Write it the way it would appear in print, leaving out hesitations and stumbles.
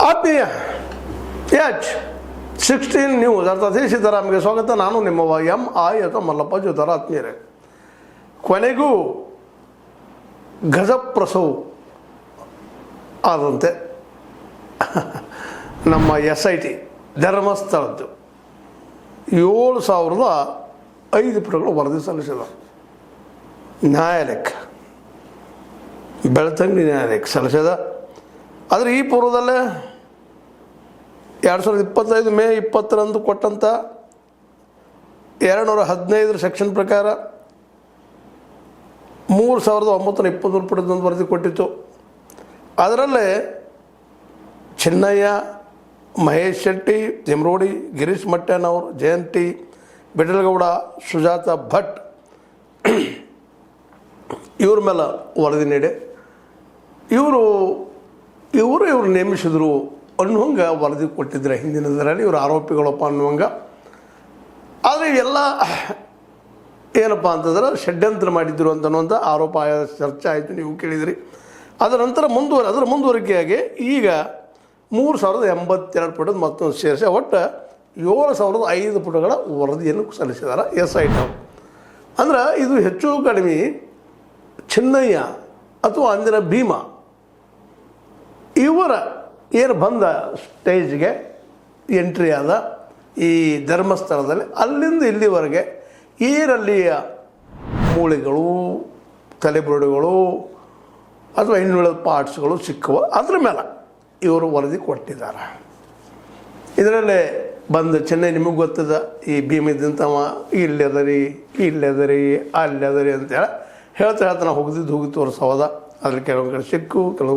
ಆತ್ಮೀಯ H16 news ಅರ್ಥಾತ್ ಸಿದ್ದರಾಮಯ್ಯ ಸ್ವಾಗತ. ನಾನು ನಿಮ್ಮವ MI ಅಥವಾ ಮಲ್ಲಪ್ಪ ಜೋತರ. ಆತ್ಮೀಯರೇ, ಕೊನೆಗೂ ಗಜಪ್ರಸವ ಆದಂತೆ ನಮ್ಮ SIT ಧರ್ಮಸ್ಥಳದ್ದು 7,005 ಪುಟಗಳು ವರದಿ ಸಲ್ಲಿಸಿದ ನ್ಯಾಯಾಲಯಕ್ಕೆ, ಬೆಳ್ತಂಗಡಿ ನ್ಯಾಯಾಲಯಕ್ಕೆ ಸಲ್ಲಿಸಿದ. ಆದರೆ ಈ ಪೂರ್ವದಲ್ಲೇ 2025 ಮೇ 20ರಂದು ಕೊಟ್ಟಂಥ 215 ಸೆಕ್ಷನ್ ಪ್ರಕಾರ 3,923 ಪುಟದೊಂದು ವರದಿ ಕೊಟ್ಟಿತ್ತು. ಅದರಲ್ಲೇ ಚಿನ್ನಯ್ಯ, ಮಹೇಶ್ ಶೆಟ್ಟಿ, ಜಮರೋಡಿ, ಗಿರೀಶ್ ಮಟ್ಟಣ್ಣವರು, ಜಯಂತಿ, ಬಿಡಲಗೌಡ, ಸುಜಾತ ಭಟ್ ಇವ್ರ ಮೇಲೆ ವರದಿ ನೀಡಿ ಇವರು ನೇಮಿಸಿದ್ರು ಅನ್ನುವಂಗೆ ವರದಿ ಕೊಟ್ಟಿದ್ರೆ ಹಿಂದಿನದರಲ್ಲಿ ಇವರು ಆರೋಪಿಗಳಪ್ಪ ಅನ್ನುವಂಗೆ. ಆದರೆ ಇವೆಲ್ಲ ಏನಪ್ಪ ಅಂತಂದ್ರೆ ಷಡ್ಯಂತ್ರ ಮಾಡಿದ್ರು ಅಂತನ್ನುವಂಥ ಆರೋಪ ಚರ್ಚೆ ಆಯಿತು, ನೀವು ಕೇಳಿದಿರಿ. ಅದರ ನಂತರ ಅದರ ಮುಂದುವರಿಕೆಯಾಗಿ ಈಗ 3,082 ಪುಟದ ಮತ್ತೊಂದು ಸೇರಿಸಿ ಒಟ್ಟು 7,005 ಪುಟಗಳ ವರದಿಯನ್ನು ಸಲ್ಲಿಸಿದ್ದಾರೆ SIT. ಅಂದ್ರೆ ಇದು ಹೆಚ್ಚು ಕಡಿಮೆ ಚಿನ್ನಯ್ಯ ಅಥವಾ ಅಂದಿನ ಭೀಮಾ ಇವರ ಏನು ಬಂದ ಸ್ಟೇಜ್ಗೆ ಎಂಟ್ರಿ ಆದ ಈ ಧರ್ಮಸ್ಥಳದಲ್ಲಿ ಅಲ್ಲಿಂದ ಇಲ್ಲಿವರೆಗೆ ಏರಲ್ಲಿಯ ಮೂಳೆಗಳು, ತಲೆಬುರುಡೆಗಳು ಅಥವಾ ಇನ್ನುಳಿದ ಪಾರ್ಟ್ಸ್ಗಳು ಸಿಕ್ಕುವ ಅದ್ರ ಮೇಲೆ ಇವರು ವರದಿ ಕೊಟ್ಟಿದ್ದಾರೆ. ಇದರಲ್ಲೇ ಬಂದು ಚೆನ್ನೈ ನಿಮಗೆ ಗೊತ್ತದ, ಈ ಭೀಮಿದ್ದಂತವ ಇಲ್ಲದರಿ ಅಲ್ಲದರಿ ಅಂತೇಳಿ ಹೇಳ್ತಾ ನಾವು ಹೋಗಿದ್ದು ತೋರಿಸೋದ. ಅದ್ರ ಕೆಲವು ಕಡೆ ಸಿಕ್ಕು, ಕೆಲವು